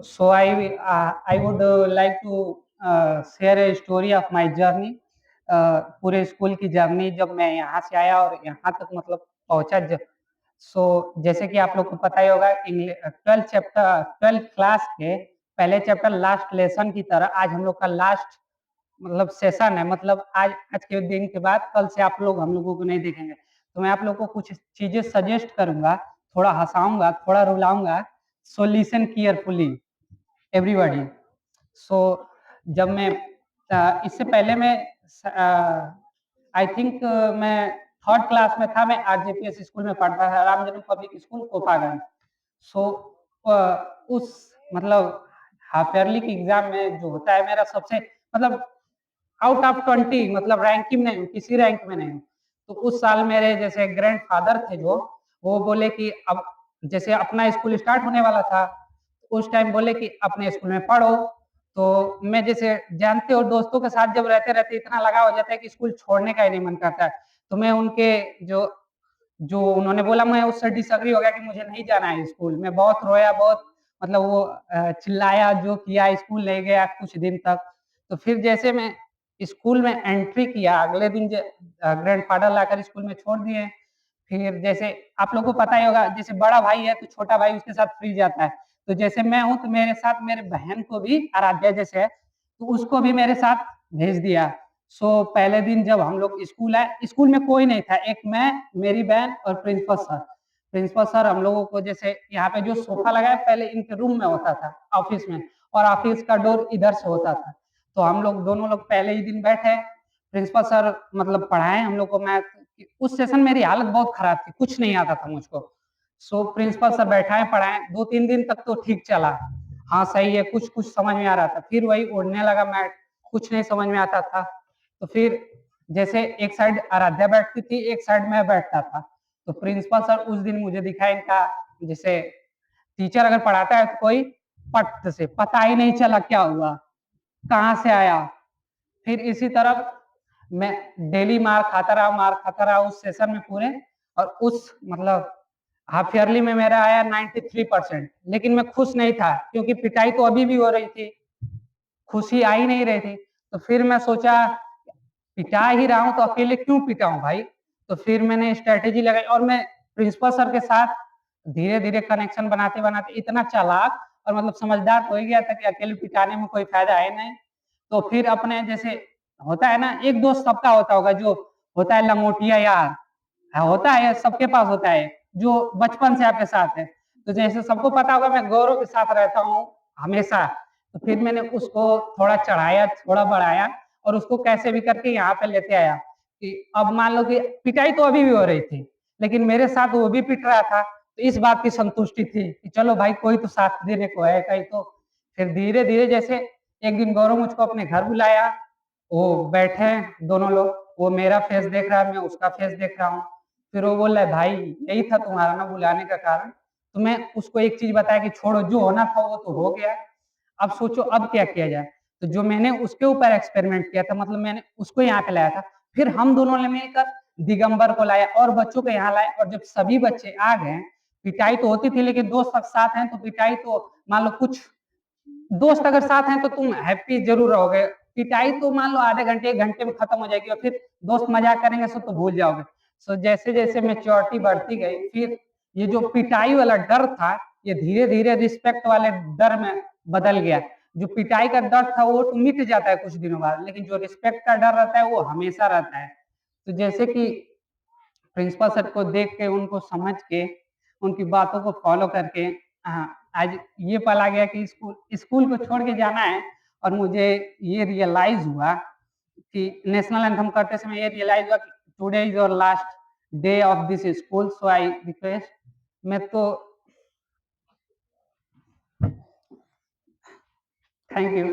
So I would like to share a story of my journey. पूरे school की journey जब मैं यहाँ से आया और यहाँ तक मतलब पहुँचा। सो जैसे कि आप लोग को पता ही होगा, 12th क्लास के पहले चैप्टर लास्ट लेसन की तरह आज हम लोग का लास्ट मतलब सेशन है। मतलब आज के दिन के बाद कल से आप लोग हम लोगों को नहीं देखेंगे। तो मैं आप लोगों को कुछ चीजें सजेस्ट करूंगा, थोड़ा हंसाऊंगा, थोड़ा रुलाऊंगा। So listen carefully everybody. So जब मैं इससे पहले मैं आई थिंक मैं थर्ड क्लास में था। मैं आरजेपीएस स्कूल में पढ़ता था, राम जन्म पब्लिक स्कूल कोपागंज। सो उस मतलब हाफ ईयरली के एग्जाम में जो होता है मेरा सबसे मतलब आउट ऑफ 20 मतलब रैंकिंग नहीं हूँ, किसी रैंक में नहीं हूँ। तो उस साल मेरे जैसे ग्रैंड फादर थे जो, वो बोले कि अब जैसे अपना स्कूल स्टार्ट होने वाला था, उस टाइम बोले कि अपने स्कूल में पढ़ो। तो मैं जैसे जानते हो दोस्तों के साथ जब रहते रहते इतना लगा हो जाता है कि स्कूल छोड़ने का ही नहीं मन करता है। तो मैं उनके जो जो उन्होंने बोला मैं उससे डिसएग्री हो गया कि मुझे नहीं जाना है स्कूल। मैं बहुत रोया, बहुत मतलब वो चिल्लाया, जो किया, स्कूल नहीं गया कुछ दिन तक। तो फिर जैसे मैं स्कूल में एंट्री किया, अगले दिन ग्रैंडफादर लाकर स्कूल में छोड़ दिए। फिर जैसे आप लोगों को पता ही होगा, जैसे बड़ा भाई है तो छोटा भाई उसके साथ फ्री जाता है। तो जैसे मैं हूँ तो मेरे साथ मेरे बहन को भी, आराध्या जैसे है, तो उसको भी मेरे साथ भेज दिया। सो पहले दिन जब हम लोग स्कूल आए, स्कूल में कोई नहीं था, एक मैं, मेरी बहन और प्रिंसिपल सर। प्रिंसिपल सर हम लोगों को जैसे यहाँ पे जो सोफा लगा है पहले इनके रूम में होता था ऑफिस में, और ऑफिस का डोर इधर से होता था। तो हम लोग दोनों लोग पहले ही दिन बैठे, प्रिंसिपल सर मतलब पढ़ाए हम लोग को मैथ। उस सेशन मेरी हालत बहुत खराब थी, कुछ नहीं आता था मुझको। सो प्रिंसिपल सर बैठाए पढ़ाए, 2-3 दिन तक तो ठीक चला, हाँ सही है, कुछ कुछ समझ में आ रहा था। फिर वही उड़ने लगा मैट, कुछ नहीं समझ में आता था। तो फिर जैसे एक साइड आराध्या बैठती थी, एक साइड में बैठता था। तो प्रिंसिपल सर उस दिन मुझे दिखा इनका, जैसे टीचर अगर पढ़ाता है तो कोई पट से पता ही नहीं चला क्या हुआ, कहाँ से आया। फिर इसी तरह मैं डेली मार खाता रहा उस सेशन में पूरे। और उस मतलब हाफ ईयरली में मेरा आया 93%। लेकिन मैं खुश नहीं था क्योंकि पिटाई तो अभी भी हो रही थी, खुशी आ ही नहीं रही थी। तो फिर मैं सोचा पिटा ही रहा हूं तो अकेले क्यों पिटाऊं भाई। तो फिर मैंने स्ट्रेटेजी लगाई और मैं प्रिंसिपल सर के साथ धीरे धीरे कनेक्शन बनाते बनाते इतना चालाक और मतलब समझदार हो ही गया था कि अकेले पिटाने में कोई फायदा है नहीं। तो फिर अपने जैसे होता है ना, एक दोस्त सबका होता होगा, जो होता है लंगोटिया यार, होता है सबके पास होता है, जो बचपन से आपके साथ है। तो जैसे सबको पता होगा मैं गौरव के साथ रहता हूँ हमेशा। तो फिर मैंने उसको थोड़ा चढ़ाया, थोड़ा बढ़ाया, और उसको कैसे भी करके यहाँ पे लेते आया कि अब मान लो कि पिटाई तो अभी भी हो रही थी लेकिन मेरे साथ वो भी पिट रहा था। तो इस बात की संतुष्टि थी कि चलो भाई कोई तो साथ देने को है कहीं। तो फिर धीरे धीरे जैसे एक दिन गौरव मुझको अपने घर बुलाया, वो बैठे दोनों लोग, वो मेरा फेस देख रहा है, मैं उसका फेस देख रहा हूँ। फिर वो बोल रहा है भाई यही था तुम्हारा ना बुलाने का कारण। तो मैं उसको एक चीज बताया कि छोड़ो, जो होना था वो तो हो गया, अब सोचो अब क्या किया जाए। तो जो मैंने उसके ऊपर एक्सपेरिमेंट किया था, मतलब मैंने उसको यहाँ पे लाया था। फिर हम दोनों ने मिलकर दिगंबर को लाया और बच्चों को यहाँ लाया। और जब सभी बच्चे आ गए, पिटाई तो होती थी लेकिन दोस्त सब साथ हैं तो पिटाई तो मान लो कुछ, दोस्त अगर साथ हैं तो तुम हैप्पी जरूर रहोगे। पिटाई तो मान लो आधे घंटे 1 घंटे में खत्म हो जाएगी और फिर दोस्त मजाक करेंगे सब तो भूल जाओगे। सो जैसे जैसे मेच्योरिटी बढ़ती गई, फिर ये जो पिटाई वाला डर था ये धीरे धीरे रिस्पेक्ट वाले डर में बदल गया। जो पिटाई का डर था वो तो मिट जाता है कुछ दिनों बाद, लेकिन जो रिस्पेक्ट का डर रहता है वो हमेशा रहता है। तो जैसे कि प्रिंसिपल सर को देख के, उनको समझ के, उनकी बातों को फॉलो करके, हाँ, आज ये पल आ गया कि स्कूल स्कूल को छोड़ के जाना है। और मुझे ये रियलाइज हुआ कि नेशनल एंथम करते समय ये रियलाइज हुआ कि today is your last day of this school. So I request, मैं तो थैंक यू।